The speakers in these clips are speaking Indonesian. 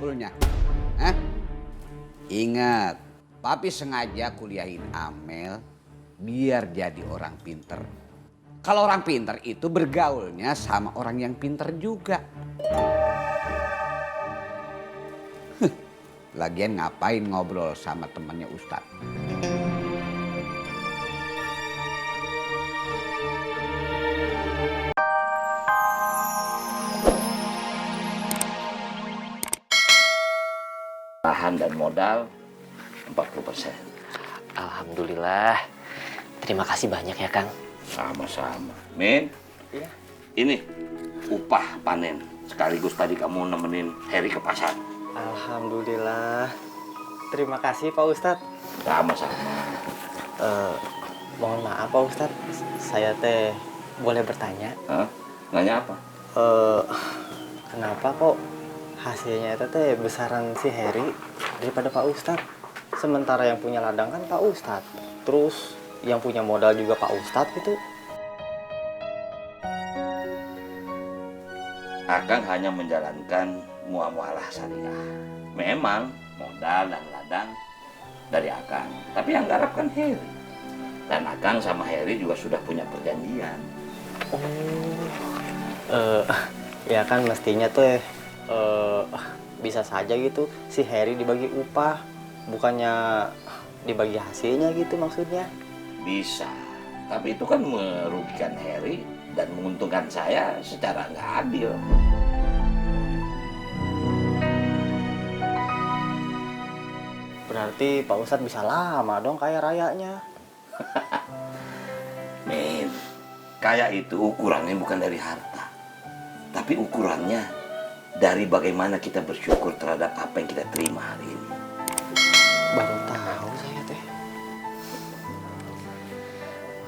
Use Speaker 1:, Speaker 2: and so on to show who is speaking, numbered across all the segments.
Speaker 1: asal-usulnya. Hah? Ingat, papi sengaja kuliahin Amel biar jadi orang pinter. Kalau orang pinter itu bergaulnya sama orang yang pinter juga. Lagian ngapain ngobrol sama temannya Ustadz?
Speaker 2: Tahan dan modal 40%.
Speaker 3: Alhamdulillah. Terima kasih banyak ya, Kang.
Speaker 2: Sama-sama. Min,
Speaker 3: Iya.
Speaker 2: ini upah panen. Sekaligus tadi kamu nemenin Heri ke pasar.
Speaker 3: Alhamdulillah. Terima kasih Pak Ustadz.
Speaker 2: Sama-sama.
Speaker 3: Mohon maaf Pak Ustadz, saya teh boleh bertanya?
Speaker 2: Hah? Nanya apa?
Speaker 3: Kenapa kok hasilnya itu teh besaran si Heri daripada Pak Ustadz? Sementara yang punya ladang kan Pak Ustadz. Terus yang punya modal juga Pak Ustadz gitu.
Speaker 2: Akang hanya menjalankan muamalah syariah. Memang modal dan ladang dari Akang, tapi yang garap kan Heri. Dan Akang sama Heri juga sudah punya perjanjian.
Speaker 3: Ya kan mestinya tuh bisa saja gitu si Heri dibagi upah, bukannya dibagi hasilnya gitu maksudnya.
Speaker 2: Bisa, tapi itu kan merugikan Heri dan menguntungkan saya secara nggak adil.
Speaker 3: Berarti Pak Ustadz bisa lama dong kaya rayanya.
Speaker 2: Men, kaya itu ukurannya bukan dari harta, tapi ukurannya dari bagaimana kita bersyukur terhadap apa yang kita terima hari ini.
Speaker 3: Baru tahu saya teh.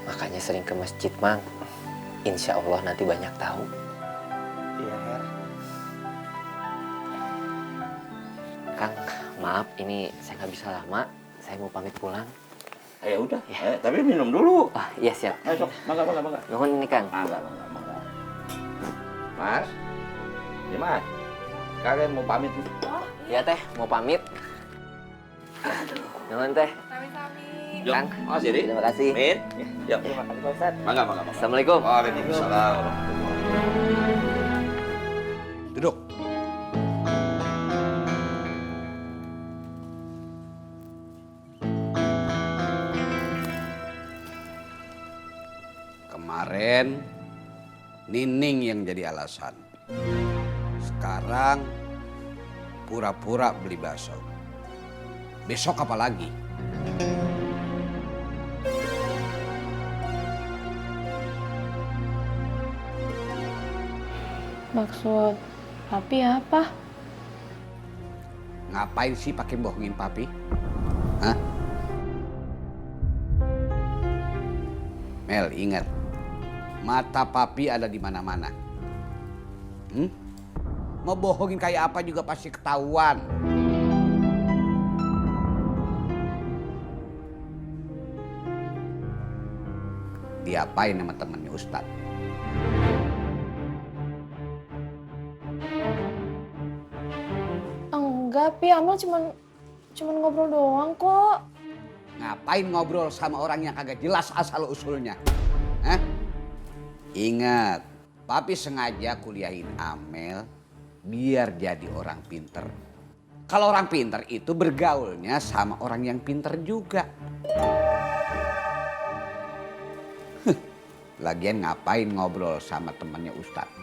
Speaker 3: Makanya sering ke masjid, Mang. Insya Allah nanti banyak tahu. Iya, Her. Kang, maaf ini saya nggak bisa lama. Saya mau pamit pulang.
Speaker 2: Ya udah, tapi minum dulu.
Speaker 3: Oh, iya siap.
Speaker 2: Ayo, sok. Mangga.
Speaker 3: Nuhun ini, Kang.
Speaker 2: Mangga. Mas, ya Mas, kalian mau pamit?
Speaker 3: Oh, iya teh, mau pamit.
Speaker 2: Aduh.
Speaker 3: Nuhun teh.
Speaker 2: Yuk,
Speaker 3: Kang,
Speaker 2: makasih, Ri.
Speaker 3: terima kasih.
Speaker 2: Min, yuk.
Speaker 3: Terima kasih Pak Ustadz.
Speaker 2: Mangga.
Speaker 3: Assalamualaikum.
Speaker 2: Waalaikumsalam.
Speaker 1: Duduk. Kemarin Nining yang jadi alasan. Sekarang pura-pura beli bakso. Besok apa lagi?
Speaker 4: Maksud papi apa?
Speaker 1: Ngapain sih pakai bohongin papi? Hah? Mel, ingat. Mata papi ada di mana-mana. Mau bohongin kayak apa juga pasti ketahuan. Diapain sama temennya Ustadz?
Speaker 4: Enggak, Pi. Amel cuman ngobrol doang kok.
Speaker 1: Ngapain ngobrol sama orang yang kagak jelas asal-usulnya? Hah? Ingat, papi sengaja kuliahin Amel biar jadi orang pinter. Kalau orang pinter itu bergaulnya sama orang yang pinter juga. Lagian ngapain ngobrol sama temannya Ustadz?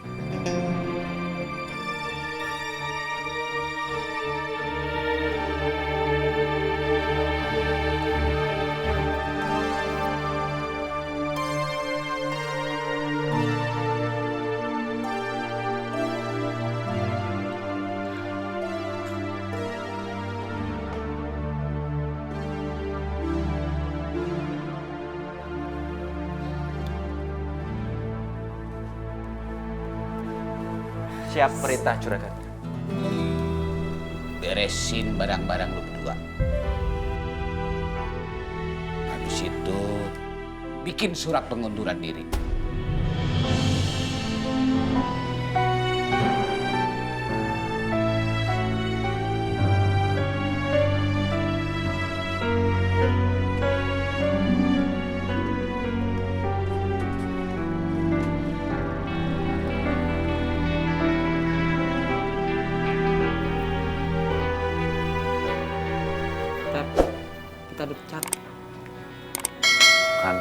Speaker 3: Siap perintah juragan.
Speaker 1: Beresin barang-barang lu berdua. Habis itu bikin surat pengunduran diri.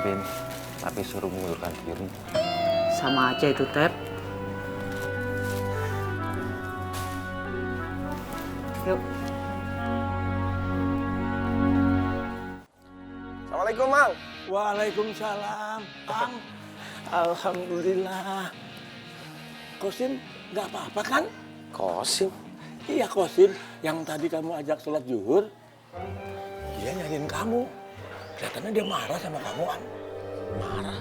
Speaker 3: mimpin, tapi suruh mengundurkan diri.
Speaker 5: Sama aja itu, Tep. Yuk.
Speaker 6: Assalamualaikum, Mang.
Speaker 7: Waalaikumsalam, Ang. Alhamdulillah. Kosim, nggak apa-apa kan?
Speaker 6: Kosim?
Speaker 7: Iya, Kosim. Yang tadi kamu ajak sholat zuhur, dia nyariin kamu. Kelihatannya dia marah sama kamu, Ang. Marah.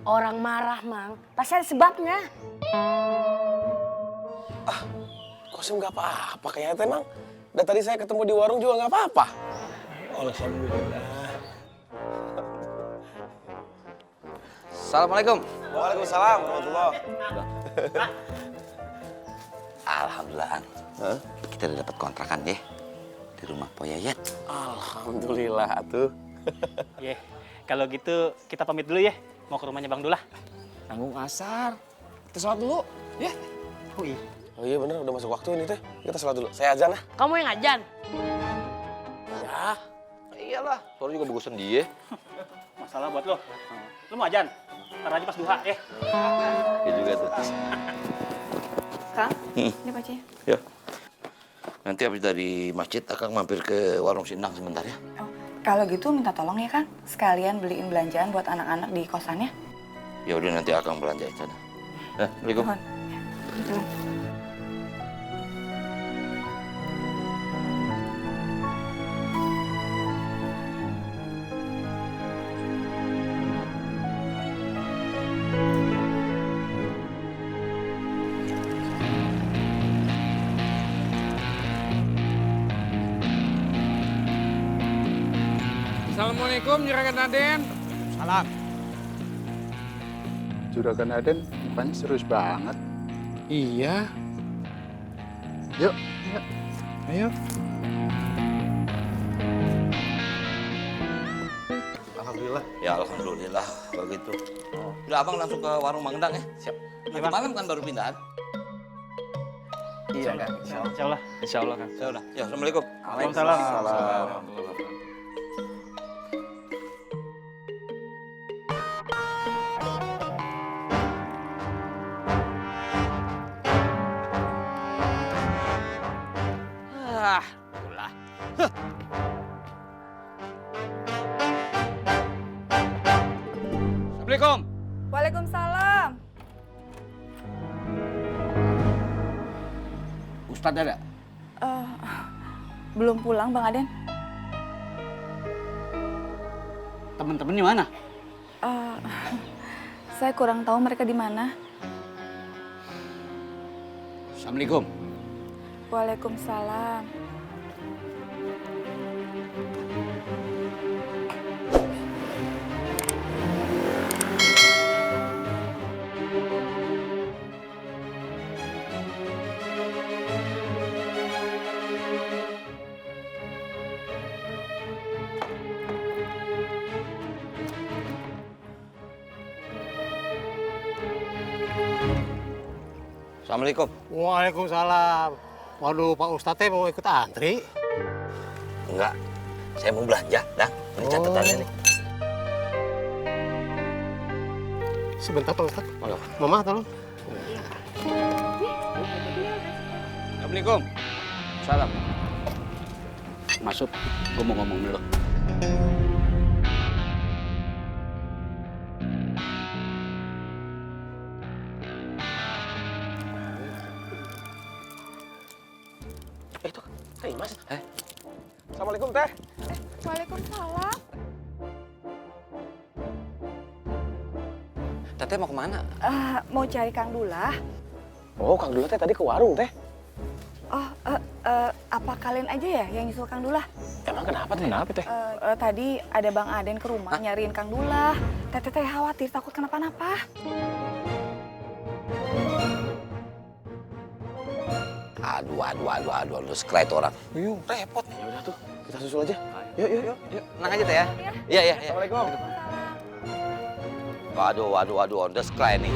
Speaker 8: Orang marah, Mang. Pasti ada sebabnya.
Speaker 6: Kosim nggak apa-apa kayaknya, Mang. Dan tadi saya ketemu di warung juga nggak apa-apa.
Speaker 7: Alhamdulillah.
Speaker 1: Assalamualaikum.
Speaker 6: Waalaikumsalam warahmatullahi.
Speaker 2: Alhamdulillah, Ang. Kita udah dapat kontrakan deh di rumah Poyayat.
Speaker 6: Alhamdulillah atuh.
Speaker 9: Ye, kalau gitu kita pamit dulu ya. Mau ke rumahnya Bang Dullah.
Speaker 6: Nanggung asar. Kita sholat dulu, ya?
Speaker 9: Oh iya.
Speaker 6: Oh iya bener, udah masuk waktu ini teh. Kita sholat dulu. Saya azan lah.
Speaker 8: Kamu yang ajan.
Speaker 2: Ya, iyalah. Suara juga bagusan dia.
Speaker 9: Masalah buat lo. Lo mau ajan? Ntar aja pas duha ya.
Speaker 2: Ya juga tuh.
Speaker 4: Kang, ini pacenya.
Speaker 2: Ya. Nanti habis dari masjid, Akang mampir ke warung Sindang sebentar ya.
Speaker 10: Oh, kalau gitu minta tolong ya, Kang. Sekalian beliin belanjaan buat anak-anak di kosannya.
Speaker 2: Ya udah nanti Akang belanjain sana. Assalamualaikum.
Speaker 10: Mohon. Ya.
Speaker 11: Assalamualaikum Juragan Aden. Salam. Juragan Aden mukanya serius banget. Iya. Yuk, yuk. Ayo.
Speaker 6: Alhamdulillah.
Speaker 2: Ya alhamdulillah kalau gitu. Udah abang langsung ke warung Mang Endang ya. Siap. Nanti malam kan baru pindahan.
Speaker 3: Iya, Kang.
Speaker 9: Insya Allah.
Speaker 3: Insya Allah, Kang.
Speaker 2: Ya udah. Ya assalamualaikum.
Speaker 9: Waalaikumsalam.
Speaker 1: Ulah. Assalamualaikum.
Speaker 10: Waalaikumsalam.
Speaker 1: Ustadz ada?
Speaker 10: Belum pulang, Bang Aden.
Speaker 1: Temen-temennya mana?
Speaker 10: Saya kurang tahu mereka di mana.
Speaker 1: Assalamualaikum.
Speaker 10: Waalaikumsalam.
Speaker 2: Assalamualaikum.
Speaker 11: Waalaikumsalam. Waduh, Pak Ustadz teh mau ikut antri?
Speaker 2: Enggak. Saya mau belanja, dah. Ini catatannya nih.
Speaker 11: Sebentar Pak Ustadz.
Speaker 2: Mangga.
Speaker 11: Mama tolong.
Speaker 1: Assalamualaikum. Salam. Masuk. Gue mau ngomong dulu.
Speaker 6: Itu, Teh Mas. Assalamualaikum, Teh.
Speaker 10: Waalaikumsalam.
Speaker 3: Teteh mau kemana?
Speaker 10: Mau cari Kang Dullah.
Speaker 6: Oh, Kang Dullah teh tadi ke warung, Teh.
Speaker 10: Oh, apa kalian aja ya yang nyusul Kang Dullah?
Speaker 6: Emang kenapa, Teh? Kenapa, Teh?
Speaker 10: Tadi ada Bang Aden ke rumah nyariin Kang Dullah. Teteh khawatir takut kenapa-napa.
Speaker 2: Aduh, lu sekret orang.
Speaker 6: Yuk, repot. Ya udah tuh, kita susul aja. Yuk.
Speaker 3: Yuk, tenang aja Teh ya.
Speaker 2: Iya.
Speaker 6: Assalamualaikum.
Speaker 2: Waduh, on the sky nih.